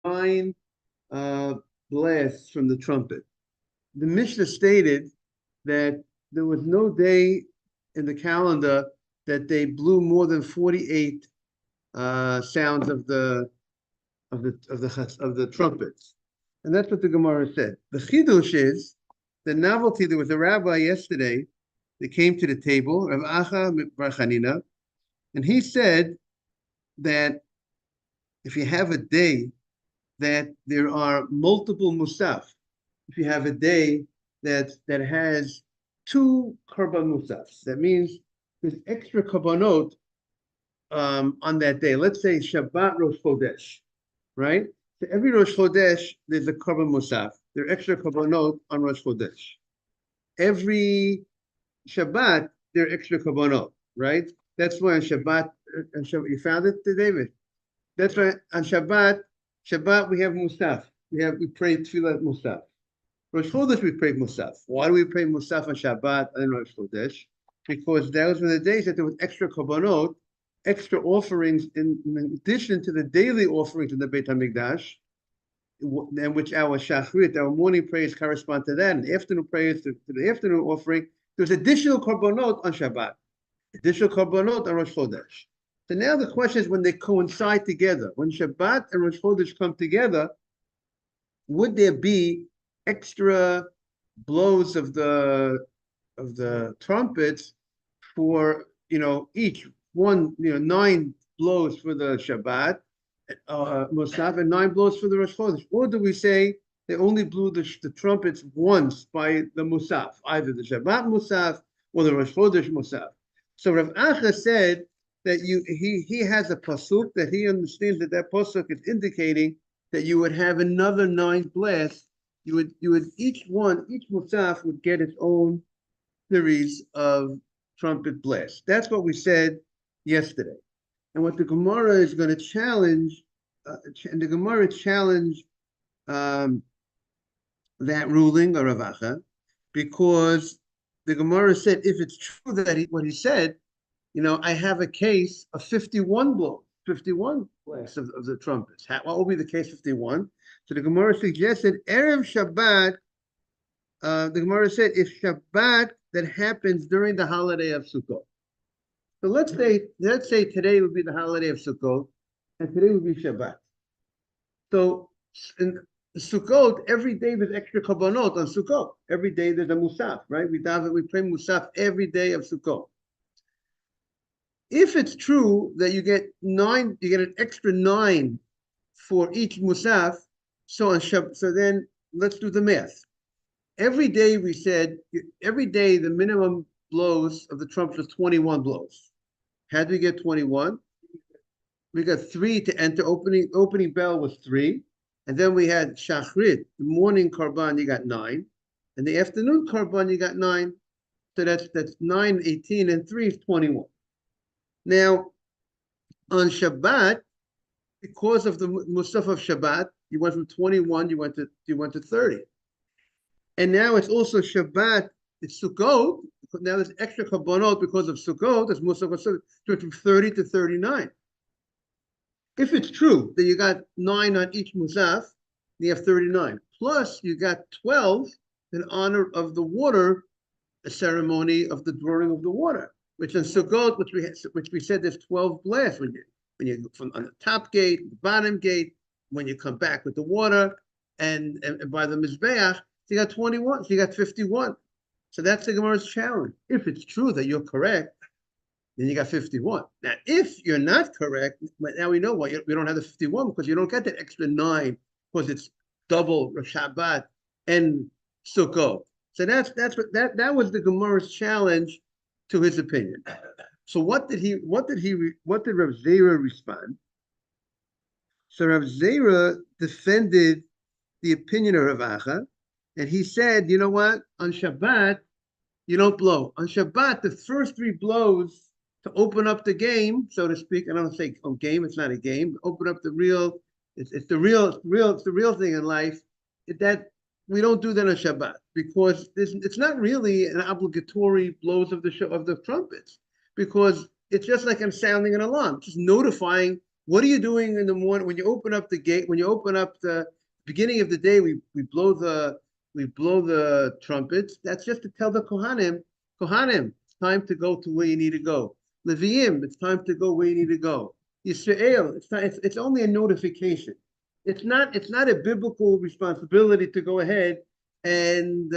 9 uh, blasts from the trumpet. The Mishnah stated that there was no day in the calendar that they blew more than 48 sounds of the trumpets, and that's what the Gemara said. The chidush is the novelty. There was a rabbi yesterday that came to the table, Rav Acha Bar Chanina, and he said that if you have a day that there are multiple musaf, if you have a day that has 2 korban musafs, that means there's extra korbanot on that day. Let's say Shabbat Rosh Chodesh, right? So every Rosh Chodesh, there's a korban musaf. There are extra korbanot on Rosh Chodesh. Every Shabbat, there are extra korbanot, right? That's why on Shabbat, you found it, David? That's right. On Shabbat we have musaf. We pray tefillah musaf. Rosh Chodesh we pray musaf. Why do we pray musaf on Shabbat and Rosh Chodesh? Because those were the days that there was extra korbanot, extra offerings in addition to the daily offerings in the Beit HaMikdash, and which our shachrit, our morning prayers correspond to that, and afternoon prayers to the afternoon offering. There's additional korbanot on Shabbat, additional korbanot on Rosh Chodesh. So now the question is, when they coincide together, when Shabbat and Rosh Chodesh come together, would there be extra blows of the trumpets for each one, 9 blows for the Shabbat musaf and 9 blows for the Rosh Chodesh? Or do we say they only blew the trumpets once by the musaf, either the Shabbat musaf or the Rosh Chodesh musaf? So Rav Acha said that he has a pasuk that he understands that pasuk is indicating that you would have another 9 blasts. You would each musaf would get its own series of trumpet blasts. That's what we said yesterday. And what the Gemara is going to challenge, and the Gemara challenged that ruling of Rav Acha, because the Gemara said, if it's true that what he said, I have a case of 51 blows, 51 blasts of the trumpets. What will be the case 51? So the Gemara suggested Erev Shabbat. The Gemara said if Shabbat that happens during the holiday of Sukkot. So let's say today would be the holiday of Sukkot, and today would be Shabbat. So in Sukkot, every day there's extra korbanot on Sukkot. Every day there's a musaf, right? We pray musaf every day of Sukkot. If it's true that you get an extra 9 for each musaf, so then let's do the math. Every day the minimum blows of the trumpet was 21 blows. How did we get 21? We got 3 to enter. Opening bell was 3. And then we had shachrit, the morning korban, you got 9. And the afternoon korban, you got 9. So that's 9, 18, and 3 is 21. Now, on Shabbat, because of the musaf of Shabbat, you went from 21, you went to 30. And now it's also Shabbat, it's Sukkot. Now there's extra korbanot because of Sukkot, there's musaf of Sukkot, so it's from 30 to 39. If it's true that you got 9 on each musaf, you have 39. Plus, you got 12 in honor of the water ceremony of the drawing of the water, which in Sukkot, which we said there's 12 blasts when you from on the top gate, the bottom gate, when you come back with the water, and by the Mizbeach, so you got 21, so you got 51. So that's the Gemara's challenge. If it's true that you're correct, then you got 51. Now, if you're not correct, now we know why we don't have the 51, because you don't get that extra 9, because it's double Shabbat and Sukkot. So that was the Gemara's challenge to his opinion. So what did Rav Zera respond? So Rav Zera defended the opinion of Rav Acha, and he said, you know what? On Shabbat, you don't blow. On Shabbat, the first 3 blows to open up the game, so to speak. I don't say game; it's not a game. Open up the real. It's the real thing in life. That we don't do that on Shabbat, because it's not really an obligatory blows of the trumpets, because it's just like I'm sounding an alarm, just notifying What are you doing in the morning when you open up the gate? When you open up the beginning of the day, we blow the trumpets. That's just to tell the Kohanim, it's time to go to where you need to go. Leviim, it's time to go where you need to go. Yisrael, it's only a notification. It's not a biblical responsibility to go ahead and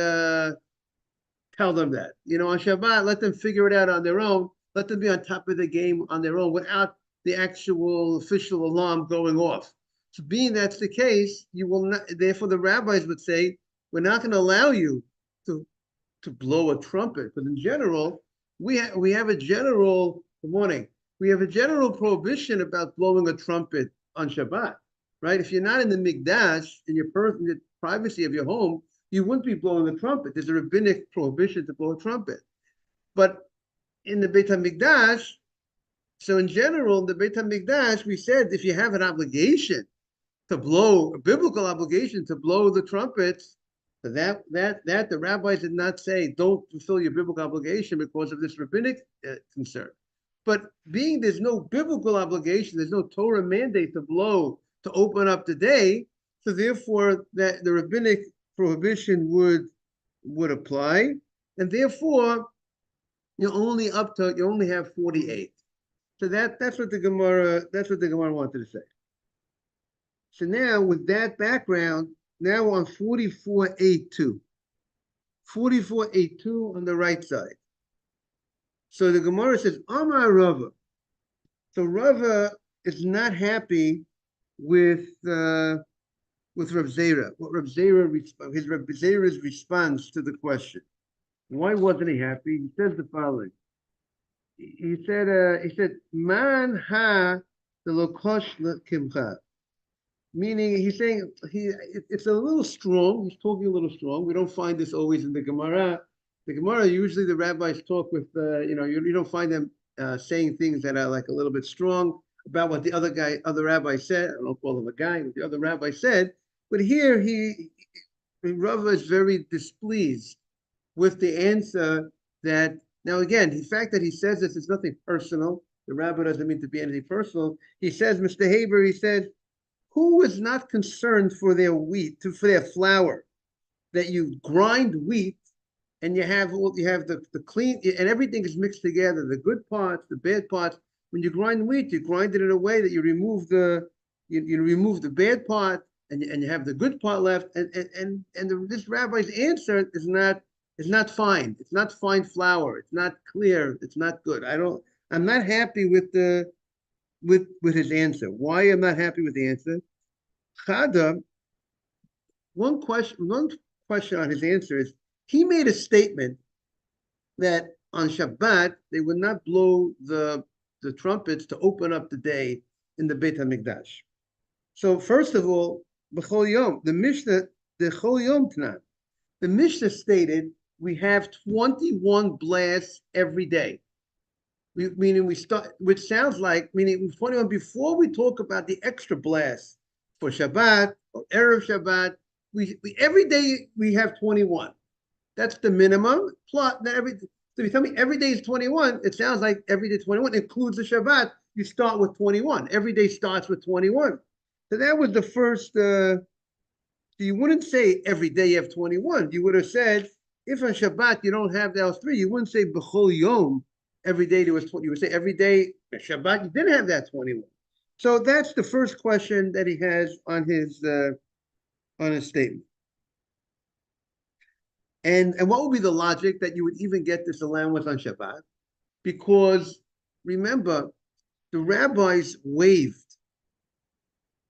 tell them that. On Shabbat, let them figure it out on their own. Let them be on top of the game on their own without the actual official alarm going off. So being that's the case, you will not, therefore the rabbis would say, we're not going to allow you to blow a trumpet. But in general, we have a general, good morning, we have a general prohibition about blowing a trumpet on Shabbat, right? If you're not in the Mikdash, in the privacy of your home, you wouldn't be blowing a trumpet. There's a rabbinic prohibition to blow a trumpet. But in the Beit HaMikdash, so in general, in the Beit HaMikdash, we said if you have an obligation to blow, a biblical obligation to blow the trumpets, that the rabbis did not say don't fulfill your biblical obligation because of this rabbinic concern. But being there's no biblical obligation, there's no Torah mandate to blow to open up the day, so therefore that the rabbinic prohibition would apply, and therefore you only have 48. So that's what the Gemara wanted to say. So now with that background, now we're on 44.8.2. 44.8.2 on the right side. So the Gemara says, Amar Rava. So Rava is not happy with Rav Zera. What Rav Zera's response to the question. Why wasn't he happy? He says the following. He said, Man ha the lokosh kimcha. Meaning he's saying it's a little strong. He's talking a little strong. We don't find this always in the Gemara. The Gemara, usually the rabbis talk with, you don't find them saying things that are like a little bit strong about what the other rabbi said. I don't call him a guy, what the other rabbi said. But here Rava is very displeased with the answer that, now again, the fact that he says this is nothing personal. The rabbi doesn't mean to be anything personal. He says, Mr. Haber, he said, who is not concerned for their wheat, for their flour, that you grind wheat and you have the clean, and everything is mixed together, the good parts, the bad parts. When you grind wheat, you grind it in a way that you remove the bad part and you have the good part left. This rabbi's answer is not fine. It's not fine flour. It's not clear. It's not good. I'm not happy with his answer. Why I'm not happy with the answer? Chada, one question on his answer is, he made a statement that on Shabbat they would not blow the trumpets to open up the day in the Beit HaMikdash. So first of all, B'chol Yom, the Mishnah, the Chol Yom Tanan, the Mishnah stated we have 21 blasts every day. Meaning we start, which sounds like, meaning 21 before we talk about the extra blasts for Shabbat or Erev Shabbat, we every day we have 21. That's the minimum. Plus, so if you tell me every day is 21, it sounds like every day 21 includes the Shabbat. You start with 21. Every day starts with 21. So that was the first. So you wouldn't say every day you have 21. You would have said, if on Shabbat you don't have those three, you wouldn't say B'chol Yom. Every day there was 20. You would say every day Shabbat you didn't have that 21. So that's the first question that he has on his statement. And what would be the logic that you would even get this allowance on Shabbat? Because remember, the rabbis waived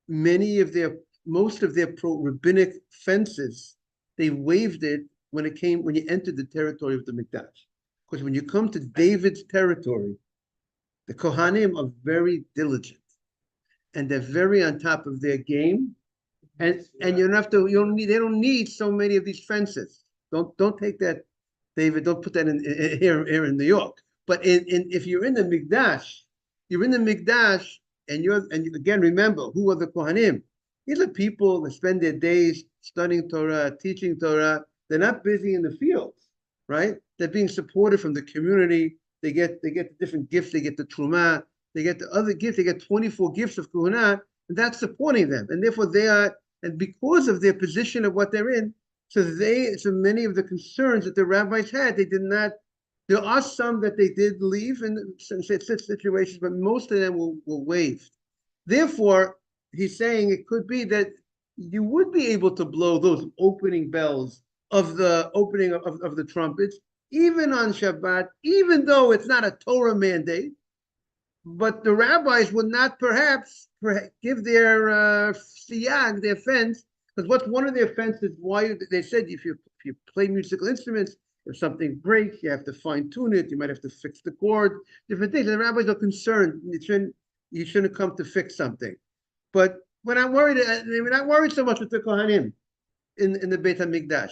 most of their rabbinic fences. They waived it when you entered the territory of the Mikdash. Because when you come to David's territory, the Kohanim are very diligent and they're very on top of their game. And they don't need so many of these fences. Don't take that, David. Don't put that in here in New York. But if you're in the Mikdash, and again remember, who are the Kohanim? These are people that spend their days studying Torah, teaching Torah. They're not busy in the fields, right? They're being supported from the community. They get the different gifts. They get the trumah. they get the other gifts, they get 24 gifts of Kuhuna, and that's supporting them. And therefore they are, and because of their position of what they're in, so many of the concerns that the rabbis had, they did not, there are some that they did leave in situations, but most of them were waived. Therefore, he's saying it could be that you would be able to blow those opening bells of the opening of the trumpets, even on Shabbat, even though it's not a Torah mandate, but the rabbis would not perhaps give their siyag, their fence, because what's one of their fences? Why they said if you play musical instruments, if something breaks, you have to fine tune it. You might have to fix the chord, different things. And the rabbis are concerned. You shouldn't come to fix something. But we're not worried. We're not worried so much with the Kohanim in the Beit HaMikdash.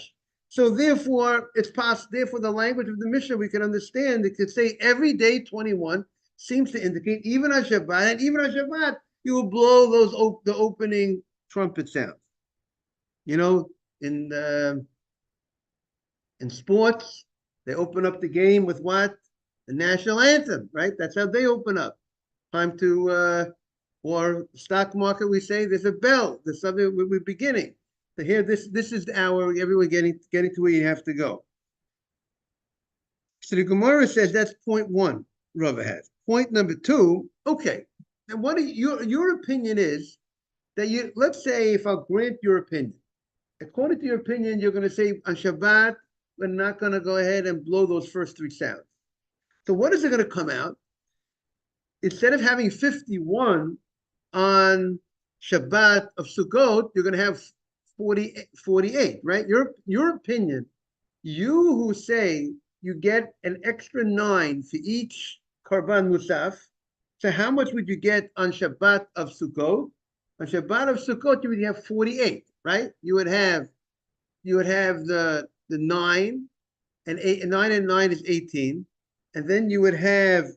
So therefore, it's possible. Therefore, the language of the Mishnah we can understand. It could say every day 21 seems to indicate even on Shabbat, and even on Shabbat, you will blow those the opening trumpet sounds. You know, in sports, they open up the game with what? The national anthem, right? That's how they open up. Time to, or stock market, we say there's a bell. There's something we're beginning. So here, this is the hour. Everyone getting to where you have to go. So the Gemara says that's point one. Rava has. Point number two. Okay, and what your opinion is that you? Let's say if I'll grant your opinion. According to your opinion, you're going to say on Shabbat we're not going to go ahead and blow those first three sounds. So what is it going to come out? Instead of having 51 on Shabbat of Sukkot, you're going to have 48, right? Your opinion, you who say you get an extra 9 for each Karban Musaf, so how much would you get on Shabbat of Sukkot? On Shabbat of Sukkot, you would have 48, right? You would have the 9 and 8, and 9 and 9 is 18, and then you would have,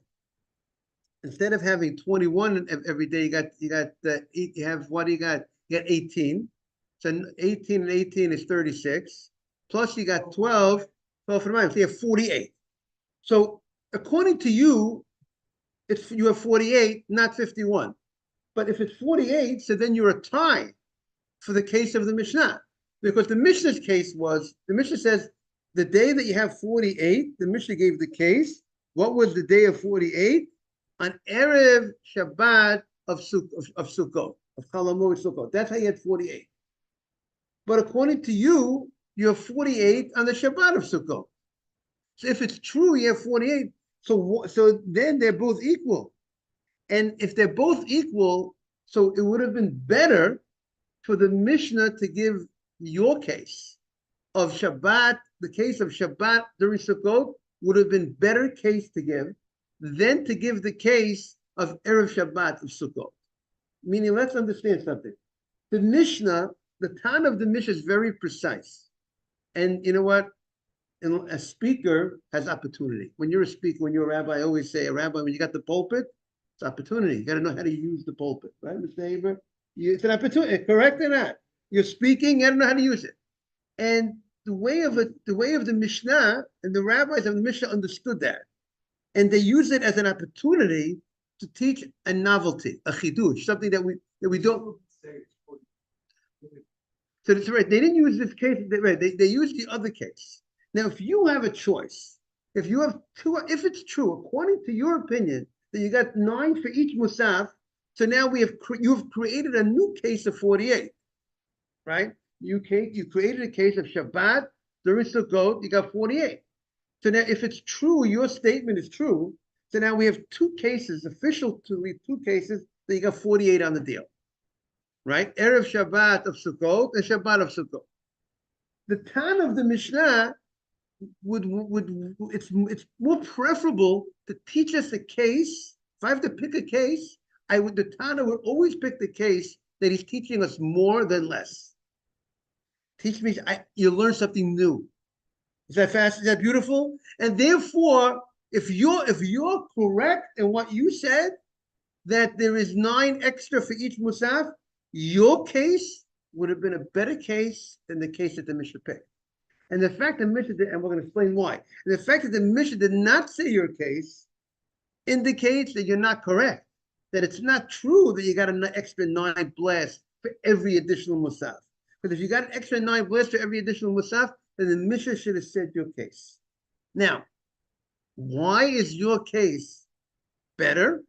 instead of having 21 every day, you have what do you got? You got 18. So 18 and 18 is 36. Plus you got 12 for the mind. So you have 48. So according to you, you have 48, not 51. But if it's 48, so then you're a tie for the case of the Mishnah. Because the Mishnah's case was, the Mishnah says, the day that you have 48, the Mishnah gave the case. What was the day of 48? On Erev Shabbat of Sukkot, of Chalamoid Sukkot. That's how you had 48. But according to you, you have 48 on the Shabbat of Sukkot. So if it's true, you have 48. So then they're both equal. And if they're both equal, so it would have been better for the Mishnah to give your case of Shabbat, the case of Shabbat during Sukkot would have been better case to give than to give the case of Erev Shabbat of Sukkot. Meaning, let's understand something. The Mishnah, the Tan of the Mishnah is very precise. And you know what? A speaker has opportunity. When you're a speaker, when you're a rabbi, I always say, a rabbi, when you got the pulpit, it's opportunity. You got to know how to use the pulpit, right, Mr. Haber? It's an opportunity, correct or not? You're speaking, you got to know how to use it. And the way of the Mishnah and the rabbis of the Mishnah understood that. And they use it as an opportunity to teach a novelty, a chidush, something that we don't. So that's right. They didn't use this case. They used the other case. Now, if you have a choice, if you have two, if it's true, according to your opinion, that you got 9 for each musaf, so now you've created a new case of 48, right? You created a case of Shabbat during Sukkot. You got 48. So now, if it's true, your statement is true. So now we have two cases, officially two cases, that you got 48 on the deal, right? Erev Shabbat of Sukkot and Shabbat of Sukkot. The Tan of the Mishnah it's more preferable to teach us a case. If I have to pick a case, the Tana would always pick the case that he's teaching us more than less. Teach me, you learn something new. Is that fast? Is that beautiful? And therefore, if you're correct in what you said, that there is 9 extra for each musaf, your case would have been a better case than the case that the Mishnah picked. And the fact that Mishnah did, and we're going to explain why. And the fact that the Mishnah did not say your case indicates that you're not correct. that it's not true that you got an extra 9 blasts for every additional musaf. Because if you got an extra 9 blasts for every additional musaf, then the Mishnah should have said your case. Now, why is your case better?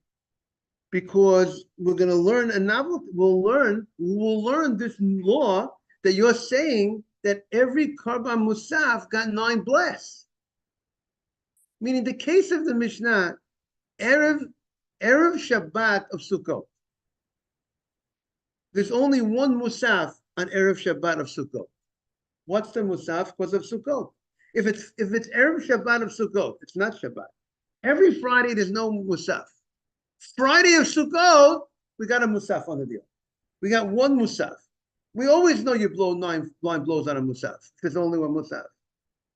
Because we're going to learn a novel. We'll learn this law that you're saying that every karban musaf got 9 blasts. Meaning the case of the Mishnah, Erev Shabbat of Sukkot. There's only one musaf on Erev Shabbat of Sukkot. What's the musaf? Because of Sukkot. If it's Erev Shabbat of Sukkot, it's not Shabbat. Every Friday there's no musaf. Friday of Sukkot, we got a musaf on the deal. We got one musaf. We always know you blow 9 blind blows on a musaf. There's only one musaf.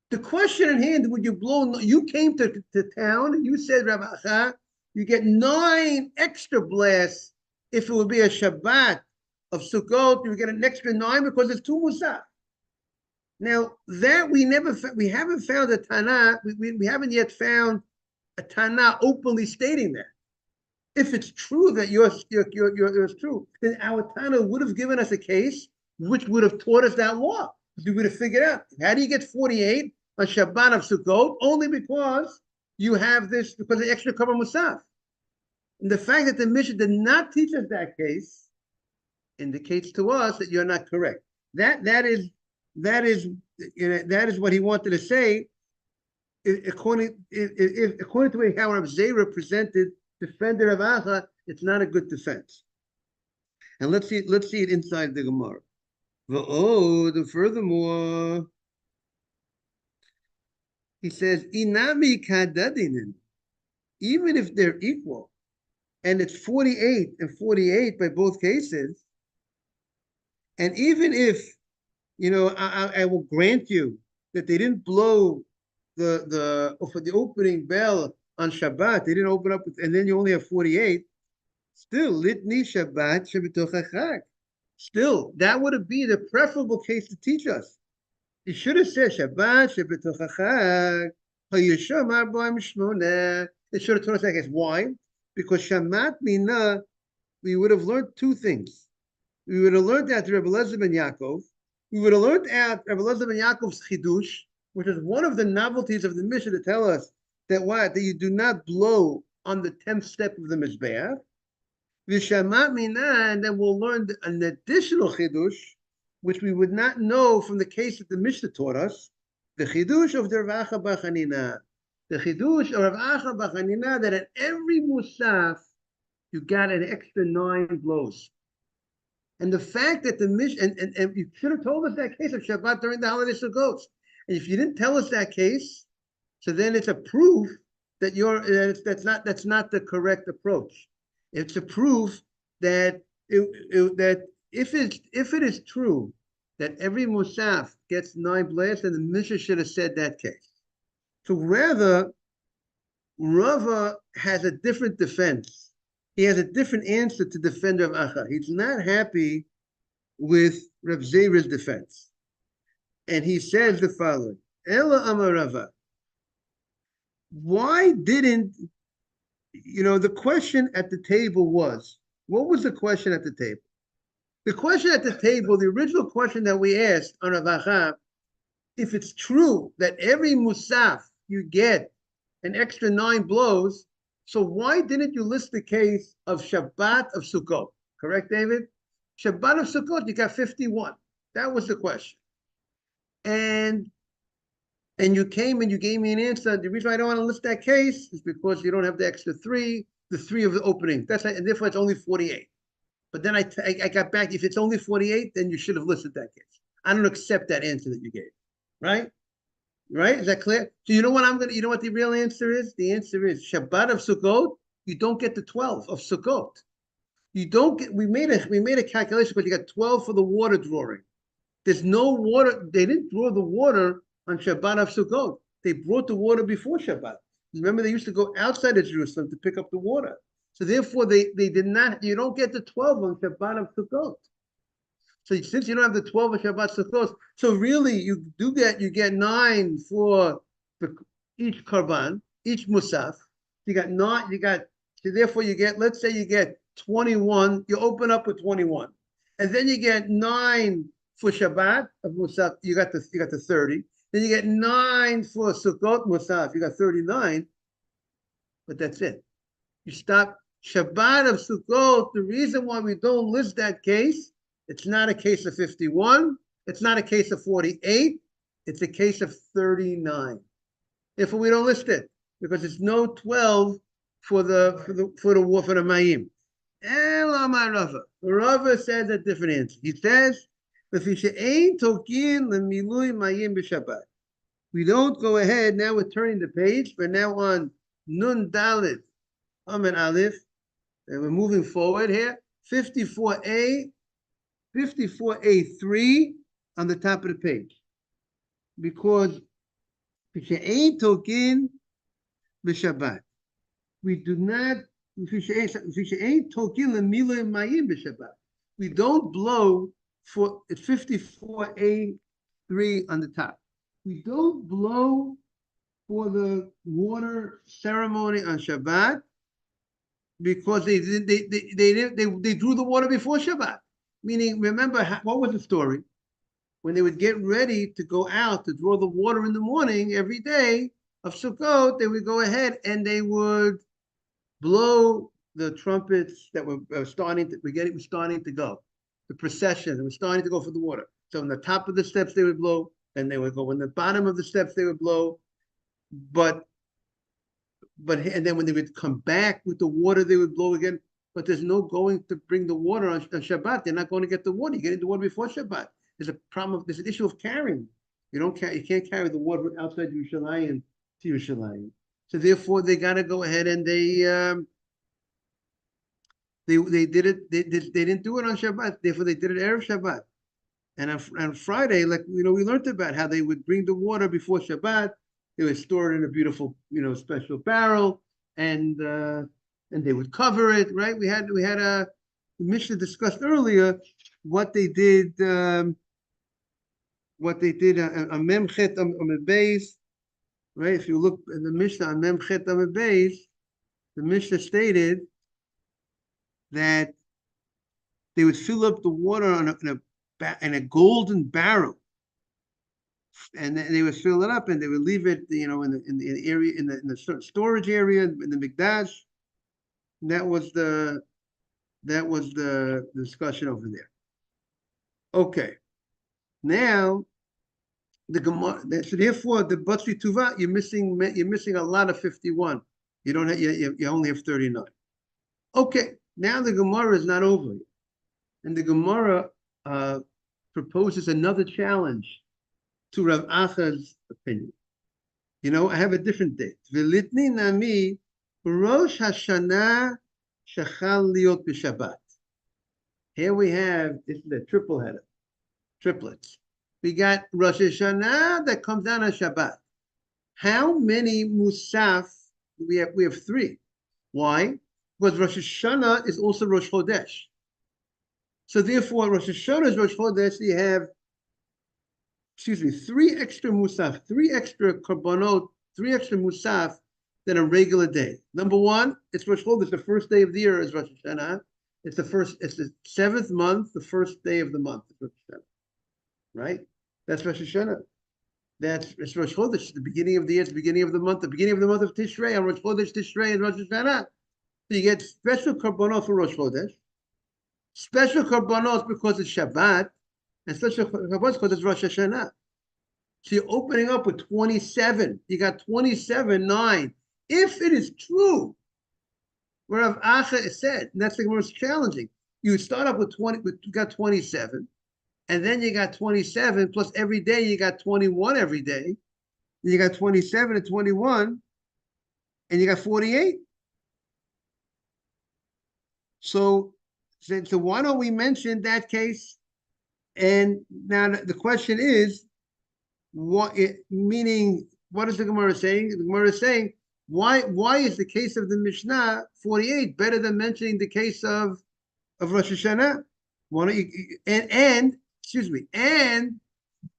The question at hand, would you blow? You came to town and you said, Rabbi Acha, you get 9 extra blasts. If it would be a Shabbat of Sukkot, you would get an extra 9 because it's 2 musaf. Now that we haven't found a Tana, we haven't yet found a Tana openly stating that. If it's true that yours true, then our Tana would have given us a case which would have taught us that law. We would have figured out, how do you get 48 on Shabbat of Sukkot? Only because you have this, because of the extra karban musaf. And the fact that the Mishnah did not teach us that case indicates to us that you're not correct. That is what he wanted to say. According to how Rav Zera presented defender of Acha, it's not a good defense. And let's see it inside the Gemara. Furthermore, he says, Inami kadadinin, even if they're equal, and it's 48 and 48 by both cases, and even if, I will grant you that they didn't blow for the opening bell on Shabbat, they didn't open up, and then you only have 48, still, litni Shabbat shebetoch chag. Still, that would be the preferable case to teach us. He should have said Shabbat shebetoch chag. It should have taught us that case. Why? Because Shamat Mina, we would have learned 2 things. We would have learned out Rebbe Elazar ben Yaakov. We would have learned out Rebbe Elazar ben Yaakov's chidush, which is one of the novelties of the Mishnah to tell us that you do not blow on the 10th step of the Mizbeach. V'shamat mina, and then we'll learn an additional chidush, which we would not know from the case that the Mishnah taught us, the chidush of the Rav Acha bar Chanina. The chidush of Rav Acha bar Chanina, that at every musaf, you got an extra 9 blows. And the fact that the Mishnah, and you should have told us that case of Shabbat during the holiday Sukkot. And if you didn't tell us that case, so then it's a proof that that's not the correct approach. It's a proof that that if it is true that every musaf gets 9 blasts, then the Mishnah should have said that case. So rather, Rava has a different defense. He has a different answer to defend Rav Acha. He's not happy with Rav Zera's defense. And he says the following, Ela Amar Rava. Why didn't, the question at the table was, what was the question at the table? The question at the table, the original question that we asked on Rav Acha, if it's true that every musaf you get an extra 9 blows, so why didn't you list the case of Shabbat of Sukkot? Correct, David? Shabbat of Sukkot, you got 51. That was the question. And you came and you gave me an answer. The reason why I don't want to list that case is because you don't have the extra 3, the 3 of the opening. And therefore it's only 48. But then I got back. If it's only 48, then you should have listed that case. I don't accept that answer that you gave. Right? Right? Is that clear? So you know what the real answer is? The answer is Shabbat of Sukkot, you don't get the 12 of Sukkot. You don't get, we made a calculation, but you got 12 for the water drawing. There's no water. They didn't draw the water on Shabbat of Sukkot. They brought the water before Shabbat. Remember, they used to go outside of Jerusalem to pick up the water. So therefore, they did not, you don't get the 12 on Shabbat of Sukkot. So since you don't have the 12 of Shabbat Sukkot, so really you get 9 for each karban, each musaf. You got So therefore, you get, let's say you get 21, you open up with 21, and then you get 9 for Shabbat of Musaf, you got the 30. Then you get 9 for Sukkot Musaf, you got 39, but that's it. You stop Shabbat of Sukkot. The reason why we don't list that case, it's not a case of 51, it's not a case of 48, it's a case of 39. Therefore, we don't list it because it's no 12 for the Mayim. Rava says a different answer. He says, we don't go ahead. Now we're turning the page. We're now on Nun Dalit Amen Aleph, and we're moving forward here. 54A, 54A3 on the top of the page. Because B'she'ein tokin b'Shabbat. We do not, B'she'ein tokin l'miloi mayim b'Shabbat. We don't blow for, it's 54A3 on the top. We don't blow for the water ceremony on Shabbat because they drew the water before Shabbat. Meaning, remember, what was the story? When they would get ready to go out to draw the water in the morning every day of Sukkot, they would go ahead and they would blow the trumpets that were starting to go. The procession was starting to go for the water. So on the top of the steps they would blow, then they would go. On the bottom of the steps they would blow. But and then when they would come back with the water, they would blow again. But there's no going to bring the water on Shabbat. They're not going to get the water. You get the water before Shabbat. There's a problem. There's an issue of carrying. You can't carry the water outside Yerushalayim to Yerushalayim. So therefore, they got to go ahead and they did it. They didn't do it on Shabbat. Therefore, they did it erev Shabbat. And on Friday, like we learned about how they would bring the water before Shabbat. They would store it in a beautiful, special barrel, and they would cover it. Right? We had a Mishnah discussed earlier what they did. What they did on Memchet on Beis, right? If you look at the Mishnah on Memchet on Beis, the Mishnah stated that they would fill up the water in a golden barrel, and they would fill it up, and they would leave it, in the area, in the storage area in the Mikdash. And that was the discussion over there. Okay. Now, the Gemara. So therefore, the Batzri Tuva, you're missing a lot of 51. You don't have. You only have 39. Okay. Now the Gemara is not over yet, and the Gemara proposes another challenge to Rav Acha's opinion. I have a different date. V'litni nami Rosh Hashanah shachal liot b'Shabbat. Here we have, this is a triple header. Triplets. We got Rosh Hashanah that comes down on Shabbat. How many Musaf do we have? We have 3. Why? Because Rosh Hashanah is also Rosh Chodesh. So therefore, Rosh Hashanah is Rosh Chodesh. You have, 3 extra Musaf, 3 extra Korbanot, 3 extra Musaf than a regular day. Number 1, it's Rosh Chodesh. The first day of the year is Rosh Hashanah. It's the 7th month, the first day of the month. Rosh Hashanah. Right? That's Rosh Hashanah. It's Rosh Chodesh, the beginning of the year, it's the beginning of the month of Tishrei, and Rosh Chodesh, Tishrei, and Rosh Hashanah. So you get special Korbanot for Rosh Chodesh, special Korbanot because it's Shabbat, and special Korbanot because it's Rosh Hashanah. So you're opening up with 27. You got 27, 9. If it is true, where Rav Acha said, and that's the most challenging, you start up with 20, you got 27. And then you got 27, plus every day you got 21 every day. You got 27 and 21, and you got 48. So why don't we mention that case? And now the question is, what is the Gemara saying? The Gemara is saying, why is the case of the Mishnah 48 better than mentioning the case of Rosh Hashanah? And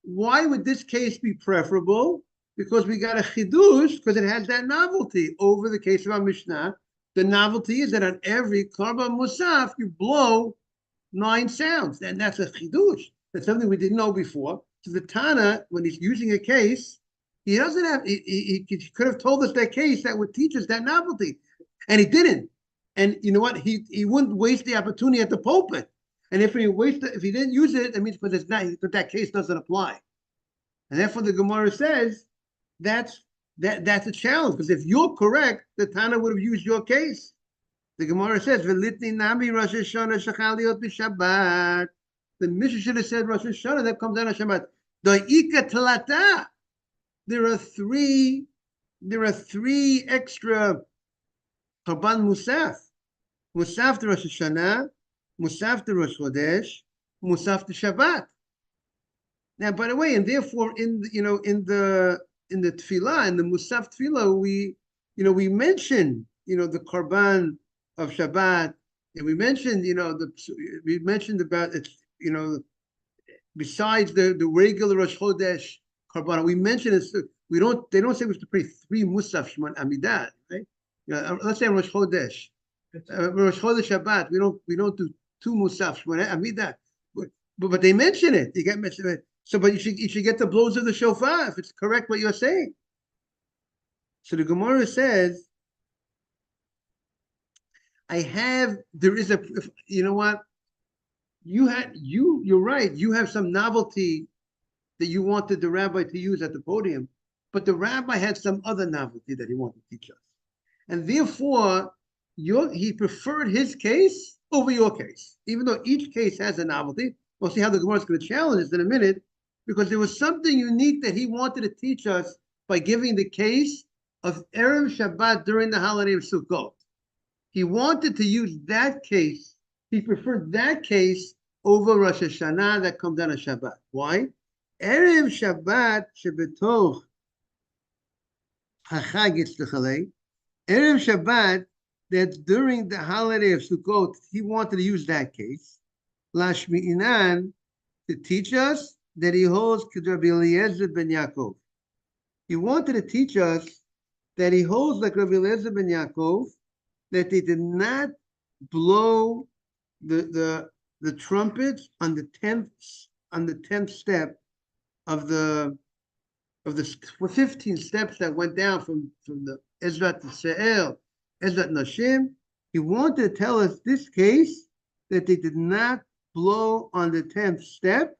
why would this case be preferable? Because we got a chidush, because it has that novelty over the case of our Mishnah The novelty is that on every korban musaf, you blow 9 sounds, and that's a chidush. That's something we didn't know before. So the Tana, when he's using a case, he doesn't have. He could have told us that case that would teach us that novelty, and he didn't. And you know what? He wouldn't waste the opportunity at the pulpit. And if he didn't use it, it means because it's not that case doesn't apply. And therefore, the Gemara says that's a challenge, because if you're correct, the Tana would have used your case. The Gemara says, "V'litni nami Rosh Hashanah shachal liot b'Shabbat." The Mishnah should have said Rosh Hashanah, that comes out on Shabbat. Do'ika tlata. There are three extra korban musaf. Musaf to Rosh Hashanah, musaf to Rosh Chodesh, musaf to Shabbat. Now, by the way, and therefore, in the tefillah, in the musaf tefillah, we mention the korban of Shabbat, and we mentioned about it, besides the regular Rosh Chodesh korban, we mentioned it. They don't say we have to pray 3 musaf shmon amidah, right? Let's say Rosh Chodesh, Rosh Chodesh Shabbat, we don't do 2 musaf shmon amidah, but they mention it. You get mentioned. So, but you should get the blows of the shofar if it's correct what you're saying. So the Gemara says, you know what? You're right. You have some novelty that you wanted the rabbi to use at the podium, but the rabbi had some other novelty that he wanted to teach us. And therefore, he preferred his case over your case, even though each case has a novelty. We'll see how the Gemara is going to challenge this in a minute, because there was something unique that he wanted to teach us by giving the case of Erev Shabbat during the holiday of Sukkot. He wanted to use that case. He preferred that case over Rosh Hashanah that comes down on Shabbat. Why? Erev Shabbat shebetoch hachag yitzlechalei. Erev Shabbat, that's during the holiday of Sukkot, he wanted to use that case. Lashmi'inan, to teach us that he holds Rabbi Eliezer ben Yaakov. He wanted to teach us that he holds like Rabbi Eliezer ben Yaakov, that they did not blow the trumpets on the 10th step of the 15 steps that went down from the Ezrat to Se'el, Ezrat Nashim. He wanted to tell us this case that they did not blow on the 10th step,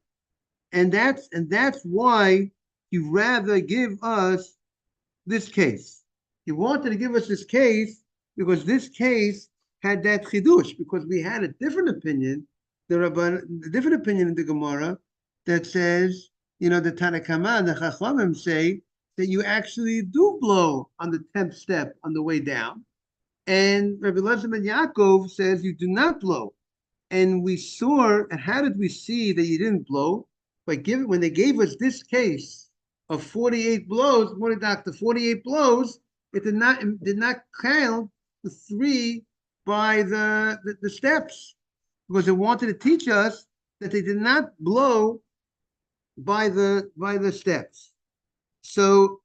and that's why he rather give us this case. He wanted to give us this case because this case had that chidush, because we had a different opinion, the different opinion in the Gemara that says, the Tanakama, the Chachamim say that you actually do blow on the 10th step on the way down, and Rabbi Eliezer ben Yaakov says you do not blow. And we saw, and how did we see that you didn't blow? When they gave us this case of 48 blows, the 48 blows, it did not count the 3 by the steps, because it wanted to teach us that they did not blow by the steps. So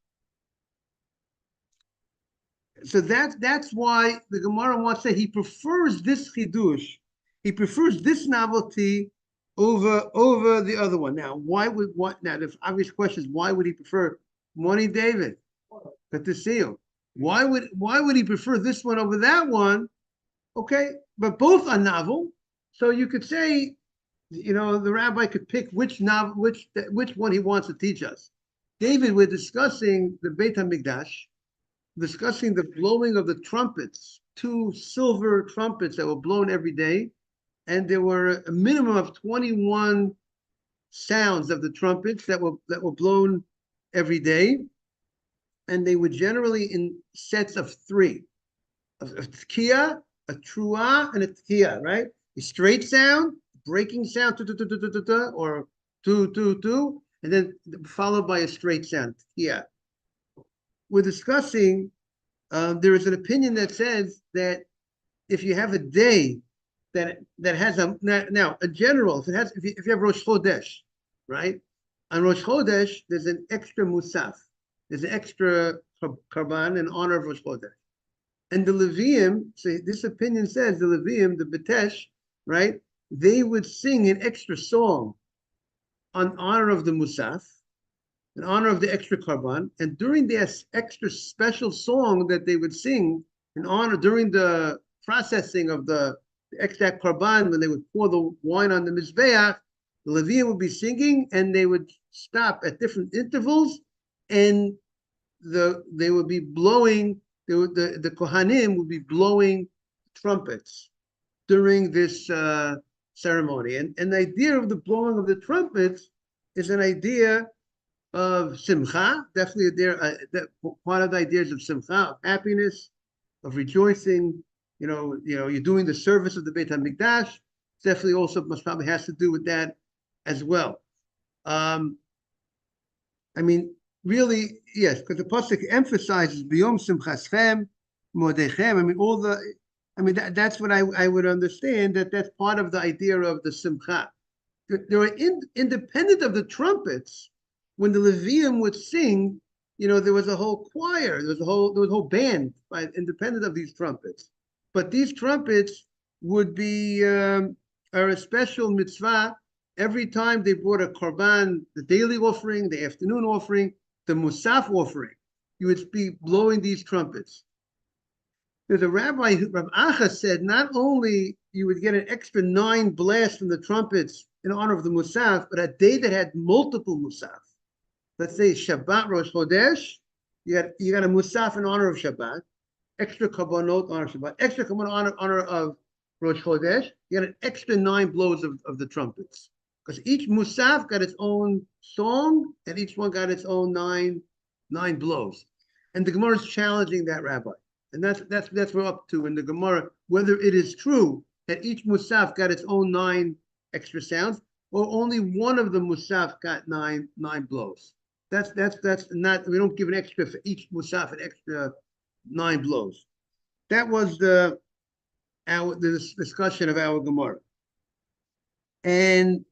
that's why the Gemara wants to say he prefers this chidush. He prefers this novelty over the other one. Now, now the obvious question is, why would he prefer Morning David? Good to see you. Why would he prefer this one over that one? Okay, but both are novel. So you could say, the rabbi could pick which one he wants to teach us. David, we're discussing the Beit HaMikdash, discussing the blowing of the trumpets, 2 silver trumpets that were blown every day. And there were a minimum of 21 sounds of the trumpets that were blown every day, and they were generally in sets of 3: a tkiya, a truah, and a tkiya. Right, a straight sound, breaking sound, or tu, and then followed by a straight sound, tkiya. We're discussing. There is an opinion that says that if you have a day that has a general, if you have Rosh Chodesh, right? On Rosh Chodesh, there's an extra musaf. There's an extra karban in honor of Rosh Chodesh. And the Levium, so this opinion says the Levium, the Betesh, right? They would sing an extra song on honor of the Musaf, in honor of the extra Karban. And during this extra special song that they would sing in honor during the processing of the extra Karban, when they would pour the wine on the Mizbeach, the Levium would be singing and they would stop at different intervals and they would be blowing, the Kohanim would be blowing trumpets during this ceremony. And the idea of the blowing of the trumpets is an idea of simcha, definitely part of the ideas of simcha, of happiness, of rejoicing. You're doing the service of the Beit HaMikdash. Definitely also most probably has to do with that as well. I mean, really, yes, because the pasuk emphasizes biyom simchaschem, modechem. That's what I would understand, that's part of the idea of the simcha. There are independent of the trumpets. When the Levium would sing, there was a whole choir, there was a whole band, right, independent of these trumpets. But these trumpets would be are a special mitzvah every time they brought a korban, the daily offering, the afternoon offering, the musaf offering. You would be blowing these trumpets. There's a rabbi, Rav Acha, said not only you would get an extra 9 blasts from the trumpets in honor of the musaf, but a day that had multiple musaf. Let's say Shabbat Rosh Chodesh, you got a musaf in honor of Shabbat, extra kabbanot honor of Shabbat, extra kabbanot honor of Rosh Chodesh. You got an extra 9 blows of the trumpets, because each musaf got its own song and each one got its own nine blows. And the Gemara is challenging that rabbi, and that's what we're up to in the Gemara, whether it is true that each musaf got its own 9 extra sounds, or only one of the musaf got nine blows. That's not, we don't give an extra for each musaf, an extra 9 blows. That was the discussion of our Gemara. And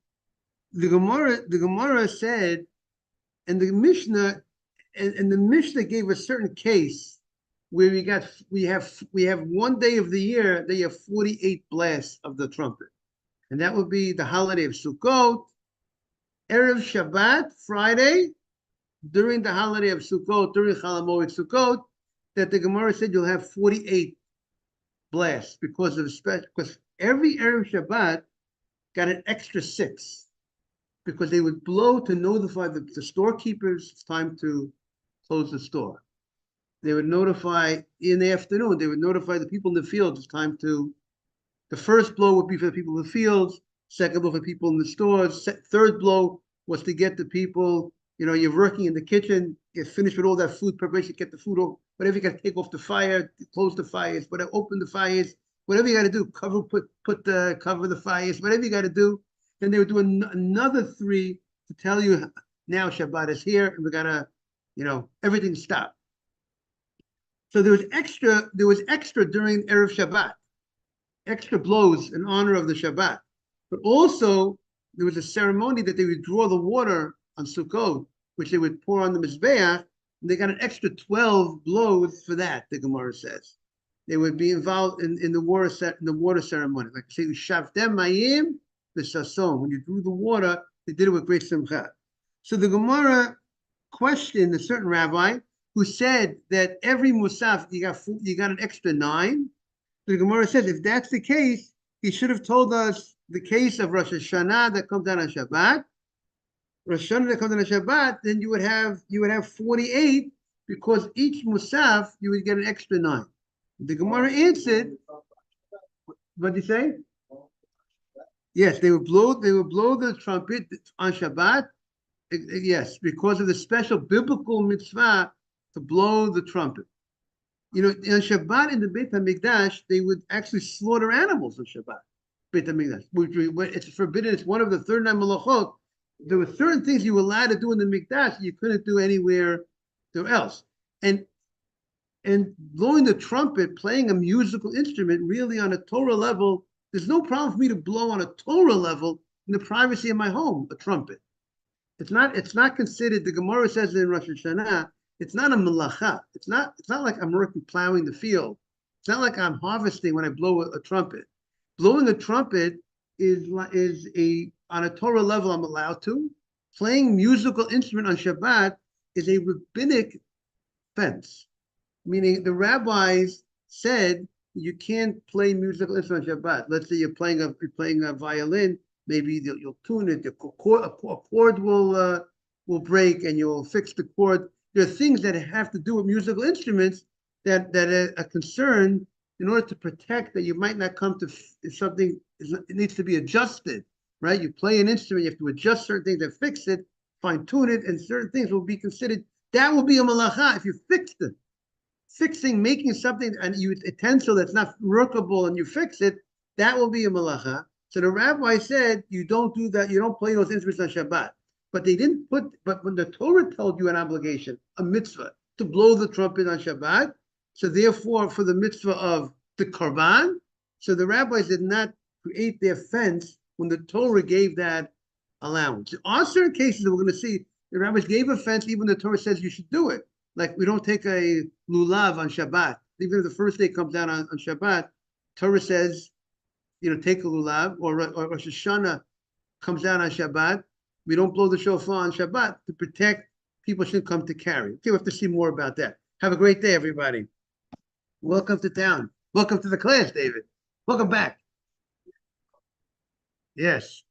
the Gemara said, and the Mishnah gave a certain case where we have one day of the year that you have 48 blasts of the trumpet. And that would be the holiday of Sukkot, Erev Shabbat, Friday, during the holiday of Sukkot, during Chol Hamoed Sukkot, that the Gemara said you'll have 48 blasts because every Erev Shabbat got an extra 6, because they would blow to notify the storekeepers it's time to close the store. They would notify in the afternoon, they would notify the people in the fields it's time to. The first blow would be for the people in the fields, second blow for people in the stores, third blow was to get the people, you're working in the kitchen, you're finished with all that food preparation, get the food over, whatever you got to take off the fire, close the fires, whatever, open the fires, whatever you got to do, cover the fires, whatever you got to do. Then they would do another 3 to tell you now Shabbat is here and we gotta, everything stopped. So there was extra during Erev Shabbat, extra blows in honor of the Shabbat. But also there was a ceremony that they would draw the water on Sukkot, which they would pour on the Mizbeach, and they got an extra 12 blows for that, the Gemara says. They would be involved in the water ceremony. Like say, Shavtem Mayim V'Sasom. When you drew the water, they did it with great simcha. So the Gemara questioned a certain rabbi who said that every musaf you got an extra 9. The Gemara says if that's the case, he should have told us the case of Rosh Hashanah that comes out on Shabbat. Rosh Hashanah that comes out on Shabbat, then you would have 48, because each musaf you would get an extra 9. The Gemara answered, what did you say? Yes, they would blow the trumpet on Shabbat. Yes, because of the special biblical mitzvah to blow the trumpet. On Shabbat in the Beit HaMikdash, they would actually slaughter animals on Shabbat. Beit HaMikdash, it's forbidden. It's one of the 39 malachot. There were certain things you were allowed to do in the Mikdash you couldn't do anywhere else. And blowing the trumpet, playing a musical instrument, really on a Torah level, there's no problem for me to blow on a Torah level in the privacy of my home, a trumpet. It's not considered, the Gemara says in Rosh Hashanah, it's not a melacha. It's not like I'm working plowing the field It's not like I'm harvesting when I blow a trumpet. Blowing a trumpet is a on a Torah level I'm allowed to. Playing musical instrument on Shabbat is a rabbinic offense, meaning the rabbis said you can't play musical instrument on Shabbat. Let's say you're playing a violin, maybe you'll tune it, a chord will break, and you'll fix the chord. There are things that have to do with musical instruments that are concerned in order to protect that you might not come to if something it needs to be adjusted, right? You play an instrument, you have to adjust certain things and fix it, fine tune it, and certain things will be considered. That will be a malacha if you fix it. Fixing, making something, and you utensil that's not workable, and you fix it, that will be a malacha. So the rabbi said you don't do that. You don't play those instruments on Shabbat. But they didn't put. But when the Torah told you an obligation, a mitzvah to blow the trumpet on Shabbat, so therefore for the mitzvah of the korban, so the rabbis did not create their fence when the Torah gave that allowance. There are certain cases that we're going to see the rabbis gave a fence, even the Torah says you should do it. Like we don't take a lulav on Shabbat. Even if the first day comes down on Shabbat, Torah says, take a lulav, or Rosh Hashanah comes down on Shabbat. We don't blow the shofar on Shabbat to protect people shouldn't come to carry. Okay, we have to see more about that. Have a great day, everybody. Welcome to town. Welcome to the class, David. Welcome back. Yes.